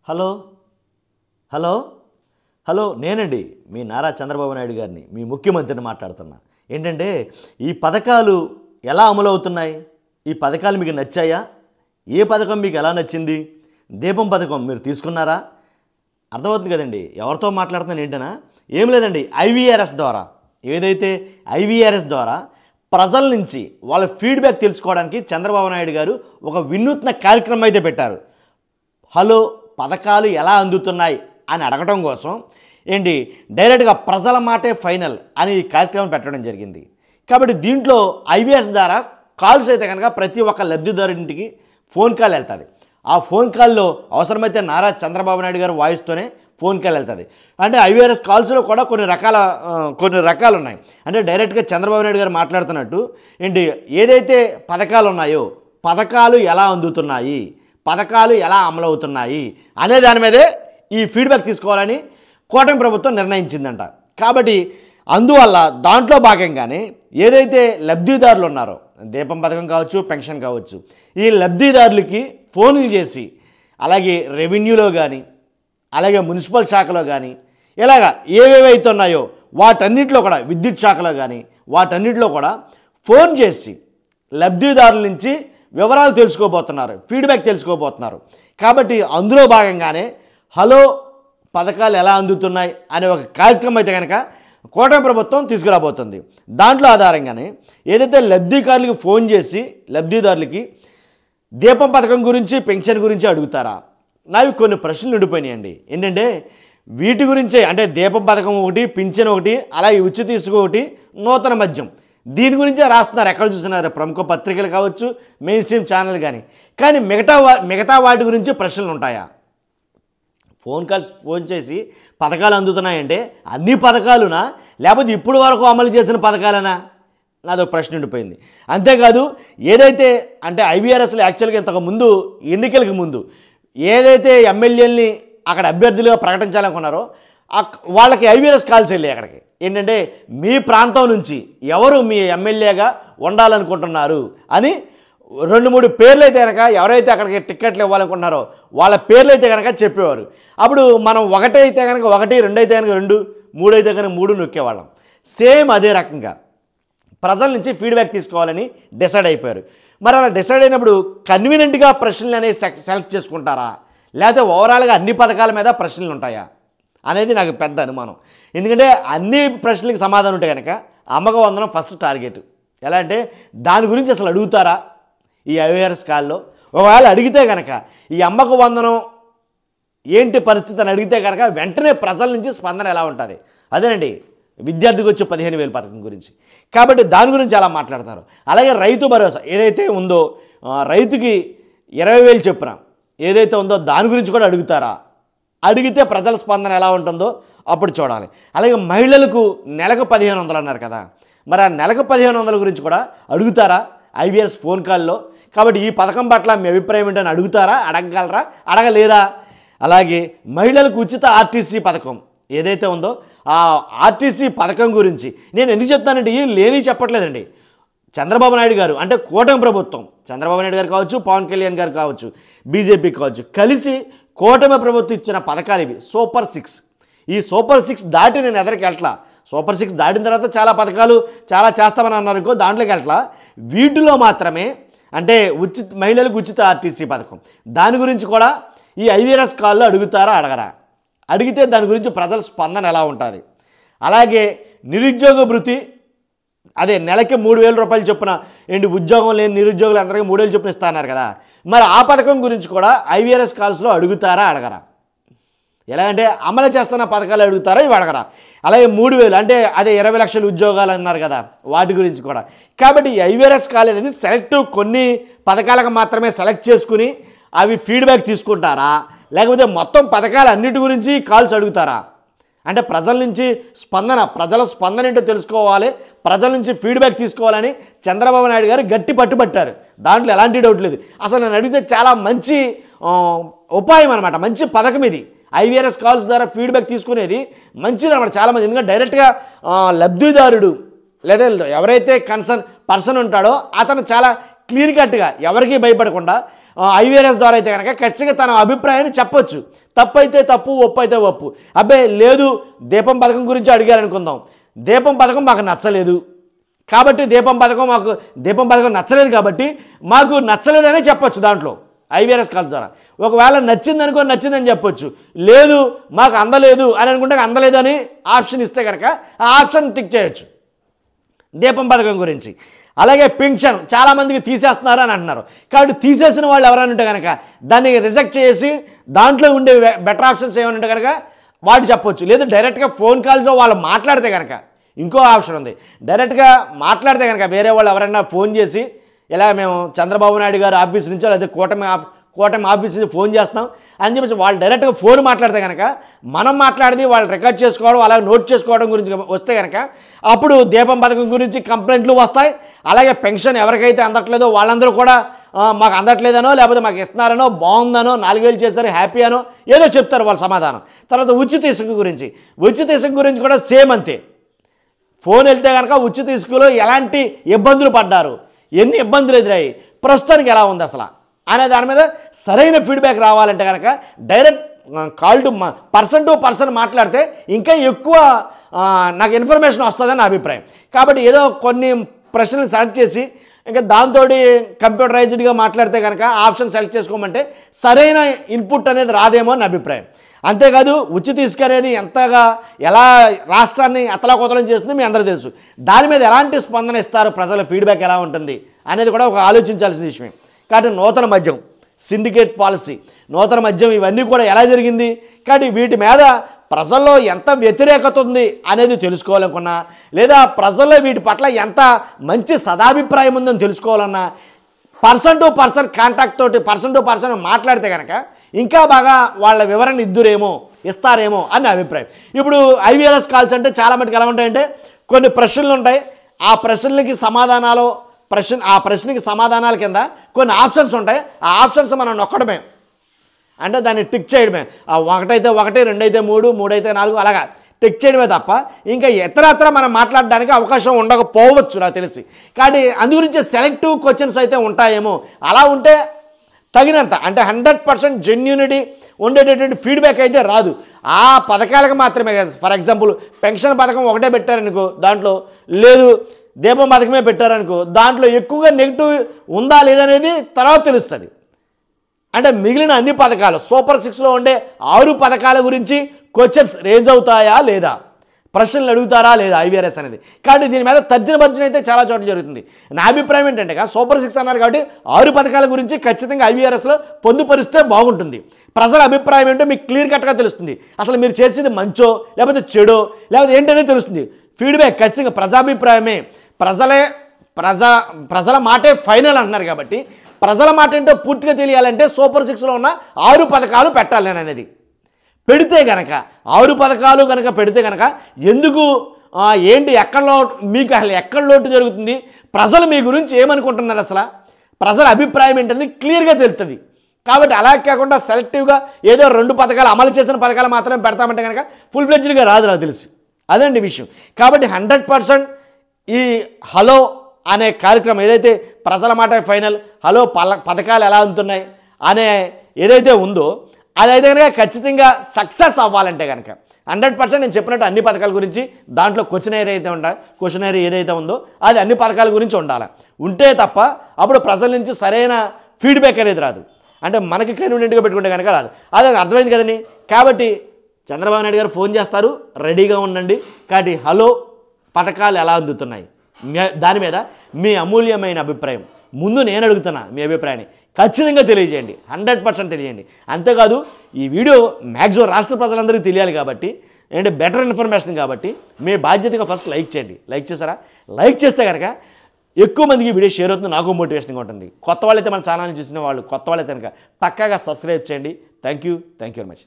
Hello hello hello నేనండి మీ నారా చంద్రబాబు నాయుడు గారిని మీ ముఖ్యమంత్రిని మాట్లాడుతున్నా. ఏంటంటే ఈ పథకాలు ఎలా అమలవుతున్నాయి? ఈ పథకాలు మీకు నచ్చాయా? ఏ పథకం మీకు ఎలా నచ్చింది? దీపం పథకం మీరు తీసుకున్నారా? అర్థమవుతుంది కదండి ఎవరితో మాట్లాడుతున్నాను ఏంటనా? ఏం లేదండి, ఐవీఆర్ఎస్ ద్వారా ఏదైతే ఐవీఆర్ఎస్ ద్వారా ప్రజల నుంచి వాళ్ళ ఫీడ్బ్యాక్ తెలుసుకోవడానికి చంద్రబాబు నాయుడు గారు ఒక వినూత్న కార్యక్రమం అయితే పెట్టారు. హలో పథకాలు ఎలా అందుతున్నాయి అని అడగటం కోసం ఏంటి డైరెక్ట్గా ప్రజల మాటే ఫైనల్ అని ఈ కార్యక్రమం పెట్టడం జరిగింది. కాబట్టి దీంట్లో ఐవీఆర్ఎస్ ద్వారా కాల్స్ అయితే కనుక ప్రతి ఒక్క లబ్ధిదారుడింటికి ఫోన్ కాల్ వెళ్తుంది. ఆ ఫోన్ కాల్లో అవసరమైతే నారా చంద్రబాబు నాయుడు గారు వాయిస్తోనే ఫోన్ కాల్ వెళ్తుంది. అంటే ఐవీఆర్ఎస్ కాల్స్లో కూడా కొన్ని రకాలు ఉన్నాయి. అంటే డైరెక్ట్గా చంద్రబాబు నాయుడు గారు మాట్లాడుతున్నట్టు ఏంటి ఏదైతే పథకాలు ఉన్నాయో పథకాలు ఎలా అందుతున్నాయి, పథకాలు ఎలా అమలవుతున్నాయి అనే దాని మీదే ఈ ఫీడ్బ్యాక్ తీసుకోవాలని కూటమి ప్రభుత్వం నిర్ణయించిందంట. కాబట్టి అందువల్ల దాంట్లో భాగంగానే ఏదైతే లబ్ధిదారులు ఉన్నారో దీపం పథకం కావచ్చు, పెన్షన్ కావచ్చు, ఈ లబ్ధిదారులకి ఫోన్లు చేసి అలాగే రెవెన్యూలో కానీ అలాగే మున్సిపల్ శాఖలో కానీ ఇలాగ ఏవేవైతే ఉన్నాయో వాటన్నిటిలో కూడా విద్యుత్ శాఖలో కానీ వాటన్నిటిలో కూడా ఫోన్ చేసి లబ్ధిదారుల నుంచి వివరాలు తెలుసుకోబోతున్నారు, ఫీడ్బ్యాక్ తెలుసుకోబోతున్నారు. కాబట్టి అందులో భాగంగానే హలో పథకాలు ఎలా అందుతున్నాయి అనే ఒక కార్యక్రమం అయితే కనుక కూటమి ప్రభుత్వం తీసుకురాబోతుంది. దాంట్లో ఆధారంగానే ఏదైతే లబ్ధిదారులకి ఫోన్ చేసి లబ్ధిదారులకి దీపం పథకం గురించి పెన్షన్ గురించి అడుగుతారా? నావి కొన్ని ప్రశ్నలు ఉండిపోయినాయండి. ఏంటంటే వీటి గురించే, అంటే దీపం పథకం ఒకటి, పింఛన్ ఒకటి, అలాగే ఉచిత ఇసుక ఒకటి, నూతన మద్యం, దీని గురించే రాస్తున్నారు. ఎక్కడ చూస్తున్నారు ప్రముఖ పత్రికలు కావచ్చు, మెయిన్ స్ట్రీమ్ ఛానల్ కానీ మిగతా వాటి గురించి ప్రశ్నలు ఉంటాయా? ఫోన్ చేసి పథకాలు అందుతున్నాయంటే అన్ని పథకాలునా లేకపోతే ఇప్పుడు వరకు అమలు చేసిన పథకాలనా? నాదొక ప్రశ్న ఉండిపోయింది. అంతేకాదు ఏదైతే అంటే ఐవీఆర్ఎస్లో యాక్చువల్గా ఇంతకుముందు ఎన్నికలకు ముందు ఏదైతే ఎమ్మెల్యేలని అక్కడ అభ్యర్థులుగా ప్రకటించాలనుకున్నారో వాళ్ళకి ఐవీఆర్ఎస్ కాల్స్ వెళ్ళాయి. అక్కడికి ఏంటంటే మీ ప్రాంతం నుంచి ఎవరు మీ ఎమ్మెల్యేగా ఉండాలనుకుంటున్నారు అని 2-3 పేర్లు అయితే కనుక ఎవరైతే అక్కడికి టిక్కెట్లు ఇవ్వాలనుకుంటున్నారో వాళ్ళ పేర్లు అయితే కనుక చెప్పేవారు. అప్పుడు మనం 1 అయితే కనుక 1, 2 అయితే కనుక 2, 3 అయితే కనుక 3 నొక్కేవాళ్ళం. సేమ్ అదే రకంగా ప్రజల నుంచి ఫీడ్బ్యాక్ తీసుకోవాలని డిసైడ్ అయిపోయారు. మరి అలా డిసైడ్ అయినప్పుడు కన్వీనియంట్గా ప్రశ్నలు అనేవి సెలెక్ట్ చేసుకుంటారా లేకపోతే ఓవరాల్గా అన్ని పథకాల మీద ప్రశ్నలు ఉంటాయా అనేది నాకు పెద్ద అనుమానం. ఎందుకంటే అన్ని ప్రశ్నలకు సమాధానం ఉంటే కనుక అమ్మక వందనం ఫస్ట్ టార్గెట్. ఎలా అంటే దాని గురించి అసలు అడుగుతారా ఈ ఐవీఆర్ఎస్ కాల్లో? ఒకవేళ అడిగితే కనుక ఈ అమ్మక వందనం ఏంటి పరిస్థితి అని అడిగితే కనుక వెంటనే ప్రజల నుంచి స్పందన ఎలా ఉంటుంది? అదేనండి విద్యార్థికి వచ్చే 15,000 పథకం గురించి. కాబట్టి దాని గురించి అలా మాట్లాడతారు. అలాగే రైతు భరోసా ఏదైతే ఉందో రైతుకి 20,000 చొప్పున ఏదైతే ఉందో దాని గురించి కూడా అడుగుతారా? అడిగితే ప్రజల స్పందన ఎలా ఉంటుందో అప్పుడు చూడాలి. అలాగే మహిళలకు నెలకు 1,500 అన్నారు కదా, మరి ఆ నెలకు 1,500 గురించి కూడా అడుగుతారా ఐవీఆర్ఎస్ ఫోన్ కాల్లో? కాబట్టి ఈ పథకం పట్ల మీ అభిప్రాయం ఏంటని అడుగుతారా? అడగగలరా? అడగలేరా? అలాగే మహిళలకు ఉచిత ఆర్టీసీ పథకం ఏదైతే ఉందో ఆ ఆర్టీసీ పథకం గురించి నేను ఎందుకు చెప్తానంటే ఈ లేని చెప్పట్లేదండి. చంద్రబాబు నాయుడు గారు అంటే కూటమి ప్రభుత్వం, చంద్రబాబు నాయుడు గారు కావచ్చు, పవన్ కళ్యాణ్ గారు కావచ్చు, బీజేపీ కావచ్చు, కలిసి కూటమి ప్రభుత్వం ఇచ్చిన పథకాలు ఇవి సూపర్ 6. ఈ సూపర్ 6 దాటి నేను ఎదరికి వెళ్ళట్లా. సూపర్ 6 దాటిన తర్వాత చాలా పథకాలు చాలా చేస్తామని అన్నారు ఇంకో దాంట్లోకి వెళ్ళట్లా. వీటిలో మాత్రమే అంటే మహిళలకు ఉచిత ఆర్టీసీ పథకం దాని గురించి కూడా ఈ ఐవీఆర్ఎస్ కాల్లో అడుగుతారా? అడగరా? అడిగితే దాని గురించి ప్రజల స్పందన ఎలా ఉంటుంది? అలాగే నిరుద్యోగ భృతి అదే నెలకి 3,000 రూపాయలు చొప్పున ఏంటి ఉద్యోగం లేని నిరుద్యోగులు అందరికీ 3,000 చొప్పున ఇస్తున్నారు కదా, మరి ఆ పథకం గురించి కూడా ఐవీఆర్ఎస్ కాల్స్లో అడుగుతారా? అడగరా? ఎలాగంటే అమలు చేస్తున్న పథకాలు అడుగుతారా? ఇవి అడగరా? అలాగే 3,000 అంటే అదే 20 లక్షల ఉద్యోగాలు అన్నారు కదా వాటి గురించి కూడా. కాబట్టి ఈ ఐవీఆర్ఎస్ కాల్ అనేది కొన్ని పథకాలకు మాత్రమే సెలెక్ట్ చేసుకుని అవి ఫీడ్బ్యాక్ తీసుకుంటారా లేకపోతే మొత్తం పథకాలు అన్నిటి గురించి కాల్స్ అడుగుతారా? అంటే ప్రజల నుంచి ప్రజల స్పందన ఏంటో తెలుసుకోవాలి, ప్రజల నుంచి ఫీడ్బ్యాక్ తీసుకోవాలని చంద్రబాబు నాయుడు గారు గట్టి పట్టుబట్టారు. దాంట్లో ఎలాంటి డౌట్ లేదు. అసలు నేను అడిగితే చాలా మంచి ఉపాయం అనమాట, మంచి పథకం ఇది. ఐవీఆర్ఎస్ కాల్స్ ద్వారా ఫీడ్బ్యాక్ తీసుకునేది మంచిది అనమాట చాలామంది. ఎందుకంటే డైరెక్ట్గా లబ్ధిదారుడు లేదా ఎవరైతే కన్సర్న్ పర్సన్ ఉంటాడో అతను చాలా క్లియర్ కట్గా ఎవరికీ భయపడకుండా ఐవీఆర్ఎస్ ద్వారా అయితే కనుక ఖచ్చితంగా తన అభిప్రాయాన్ని చెప్పొచ్చు. తప్పు అయితే తప్పు, ఒప్పు అయితే ఒప్పు. అబ్బాయి లేదు, దీపం పథకం గురించి అడిగారనుకుందాం, దీపం పథకం మాకు నచ్చలేదు కాబట్టి దీపం పథకం నచ్చలేదు కాబట్టి మాకు నచ్చలేదనే చెప్పొచ్చు దాంట్లో ఐవీఆర్ఎస్ కాల్ ద్వారా. ఒకవేళ నచ్చిందని చెప్పొచ్చు. లేదు మాకు అందలేదు అని అనుకుంటే అందలేదని ఆప్షన్ ఇస్తే కనుక ఆ ఆప్షన్ టిక్ చేయొచ్చు దీపం పథకం గురించి. అలాగే పింఛన్ చాలామందికి తీసేస్తున్నారు అని అంటున్నారు. కాబట్టి తీసేసిన వాళ్ళు ఎవరైనా ఉంటే కనుక దాన్ని రిజెక్ట్ చేసి దాంట్లో ఉండే బెటర్ ఆప్షన్స్ ఏమైనా ఉంటే కనుక వాటి చెప్పొచ్చు. లేదు డైరెక్ట్గా ఫోన్ కాల్స్లో వాళ్ళు మాట్లాడితే కనుక ఇంకో ఆప్షన్ ఉంది. డైరెక్ట్గా మాట్లాడితే కనుక వేరే వాళ్ళు ఎవరైనా ఫోన్ చేసి ఇలా మేము చంద్రబాబు నాయుడు గారు ఆఫీస్ నుంచో లేదా కూటమి ఆఫీస్ నుంచి ఫోన్ చేస్తాం అని చెప్పేసి వాళ్ళు డైరెక్ట్గా ఫోన్ మాట్లాడితే కనుక మనం మాట్లాడితే వాళ్ళు రికార్డ్ చేసుకోవడం అలాగే నోట్ చేసుకోవడం గురించి వస్తే కనుక అప్పుడు దీపం పథకం గురించి కంప్లైంట్లు వస్తాయి. అలాగే పెన్షన్ ఎవరికైతే అందట్లేదో వాళ్ళందరూ కూడా మాకు అందట్లేదనో లేకపోతే మాకు ఇస్తున్నారనో బాగుందనో 4000 చేశారు హ్యాపీ అనో ఏదో చెప్తారు వాళ్ళ సమాధానం. తర్వాత ఉచిత ఇసుక గురించి కూడా సేమ్ అంతే. ఫోన్ వెళ్తే కనుక ఉచిత ఇసుకలో ఎలాంటి ఇబ్బందులు పడ్డారు, ఎన్ని ఇబ్బందులు ఎదురయ్యి, ప్రస్తుతానికి ఎలా ఉంది అసలు అనే దాని మీద సరైన ఫీడ్బ్యాక్ రావాలంటే కనుక డైరెక్ట్ కాల్ టు పర్సన్ మాట్లాడితే ఇంకా ఎక్కువ నాకు ఇన్ఫర్మేషన్ వస్తుందని నా అభిప్రాయం. కాబట్టి ఏదో కొన్ని ప్రశ్నలు సెలెక్ట్ చేసి ఇంకా దాంతో కంప్యూటరైజ్డ్గా మాట్లాడితే కనుక ఆప్షన్ సెలెక్ట్ చేసుకోమంటే సరైన ఇన్పుట్ అనేది రాదేమో అని అభిప్రాయం. అంతేకాదు ఉచిత ఇసుక అనేది ఎలా రాష్ట్రాన్ని అతలాకుతలం చేస్తుందో మీ అందరూ తెలుసు. దాని మీద ఎలాంటి స్పందన ఇస్తారు, ప్రజల ఫీడ్బ్యాక్ ఎలా ఉంటుంది అనేది కూడా ఒక ఆలోచించాల్సిన విషయమే. కాబట్టి నూతన మద్యం సిండికేట్ పాలసీ, నూతన మద్యం ఇవన్నీ కూడా ఎలా జరిగింది, కాబట్టి వీటి మీద ప్రజల్లో ఎంత వ్యతిరేకత ఉంది అనేది తెలుసుకోవాలనుకున్నా లేదా ప్రజల్లో వీటి పట్ల ఎంత మంచి సదాభిప్రాయం ఉందని తెలుసుకోవాలన్నా పర్సన్ టు పర్సన్ కాంటాక్ట్ తోటి పర్సన్ టు పర్సన్ మాట్లాడితే కనుక ఇంకా బాగా వాళ్ళ వివరణ ఇస్తారేమో అని అభిప్రాయం. ఇప్పుడు ఐవీఆర్ఎస్ కాల్స్ అంటే చాలా మటుకు ఎలా ఉంటాయంటే కొన్ని ప్రశ్నలు ఉంటాయి. ఆ ప్రశ్నలకి సమాధానాల కింద కొన్ని ఆప్షన్స్ ఉంటాయి. ఆ ఆప్షన్స్ మనం నొక్కడమే అంటే దాన్ని టిక్ చేయడమే. 1 అయితే 1, 2 అయితే 3, 3 అయితే 4 అలాగా టిక్ చేయడమే తప్ప ఇంకా ఇతరత్ర మనం మాట్లాడడానికి అవకాశం ఉండకపోవచ్చు నాకు తెలిసి. కాబట్టి అందుగురించి సెలెక్టివ్ క్వశ్చన్స్ అయితే ఉంటాయేమో. అలా ఉంటే తగినంత అంటే 100% జెన్యూనిటీ ఉండేటటువంటి ఫీడ్బ్యాక్ అయితే రాదు. ఆ పథకాలకు మాత్రమే కదా. ఫర్ ఎగ్జాంపుల్ పెన్షన్ పథకం ఒకటే పెట్టారనుకో, దాంట్లో లేదు దీపం పథకమే పెట్టారనుకో, దాంట్లో ఎక్కువగా నెగిటివ్ ఉందా లేదనేది తర్వాత తెలుస్తుంది. అంటే మిగిలిన అన్ని పథకాలు సూపర్ 6లో ఉండే 6 పథకాల గురించి క్వశ్చన్స్ రేజ్ అవుతాయా లేదా, ప్రశ్నలు అడుగుతారా లేదా ఐవీఆర్ఎస్ అనేది. కాబట్టి దీని మీద తర్జన అయితే చాలా చోట్ల జరుగుతుంది. నా అభిప్రాయం ఏంటంటే సూపర్ 6 అన్నారు కాబట్టి 6 పథకాల గురించి ఖచ్చితంగా ఐవీఆర్ఎస్లో పొందుపరిస్తే బాగుంటుంది. ప్రజల అభిప్రాయం ఏంటో మీకు క్లియర్ కట్గా తెలుస్తుంది. అసలు మీరు చేసేది మంచో లేకపోతే చెడో లేకపోతే ఏంటనేది తెలుస్తుంది. ఫీడ్బ్యాక్ ఖచ్చితంగా ప్రజాభిప్రాయమే. ప్రజల మాటే ఫైనల్ అంటున్నారు కాబట్టి ప్రజల మాట ఏంటో పూర్తిగా తెలియాలంటే సూపర్ 6లో ఉన్న 6 పథకాలు పెట్టాలి అనేది. పెడితే కనుక 6 పథకాలు కనుక పెడితే కనుక ఎందుకు ఏంటి మీకు అసలు ఎక్కడ లోటు జరుగుతుంది, ప్రజలు మీ గురించి ఏమనుకుంటున్నారు, అసలు ప్రజల అభిప్రాయం ఏంటనేది క్లియర్గా తెలుస్తుంది. కాబట్టి అలా కాకుండా సెలెక్టివ్గా ఏదో 2 పథకాలు అమలు చేసిన పథకాలు మాత్రమే పెడతామంటే కనుక ఫుల్ ఫ్లెడ్జ్డ్గా రాదు నాకు తెలిసి. అదండి విషయం. కాబట్టి 100% ఈ హలో అనే కార్యక్రమం ఏదైతే ప్రజల మాట ఫైనల్ హలో పథకాలు ఎలా ఉంటున్నాయి అనే ఏదైతే ఉందో అదైతే కనుక ఖచ్చితంగా సక్సెస్ అవ్వాలంటే కనుక 100% నేను చెప్పినట్టు అన్ని పథకాల గురించి దాంట్లో క్వశ్చనరీ ఏదైతే ఉందో అది అన్ని పథకాల గురించి ఉంటే తప్ప అప్పుడు ప్రజల నుంచి సరైన ఫీడ్బ్యాక్ అనేది రాదు. అంటే మనకి కన్వీనియంట్గా పెట్టుకుంటే కనుక రాదు. అదే అర్థమైంది కదండి. కాబట్టి చంద్రబాబు నాయుడు గారు ఫోన్ చేస్తారు, రెడీగా ఉండండి. కాబట్టి హలో పథకాలు ఎలా అందుతున్నాయి దాని మీద మీ అమూల్యమైన అభిప్రాయం ముందు నేను అడుగుతున్నా. మీ అభిప్రాయాన్ని ఖచ్చితంగా తెలియజేయండి, 100% తెలియజేయండి. అంతేకాదు ఈ వీడియో మ్యాక్సిమం రాష్ట్ర ప్రజలందరికీ తెలియాలి కాబట్టి అంటే బెటర్ ఇన్ఫర్మేషన్ కాబట్టి మీ బాధ్యతగా ఫస్ట్ లైక్ చేయండి. లైక్ చేస్తారా? లైక్ చేస్తే కనుక ఎక్కువ మందికి వీడియో షేర్ అవుతుంది, నాకు మోటివేషన్గా ఉంటుంది. కొత్త వాళ్ళైతే మన ఛానల్ని చూసిన వాళ్ళు కొత్త వాళ్ళైతే కనుక పక్కాగా సబ్స్క్రైబ్ చేయండి. Thank you very much.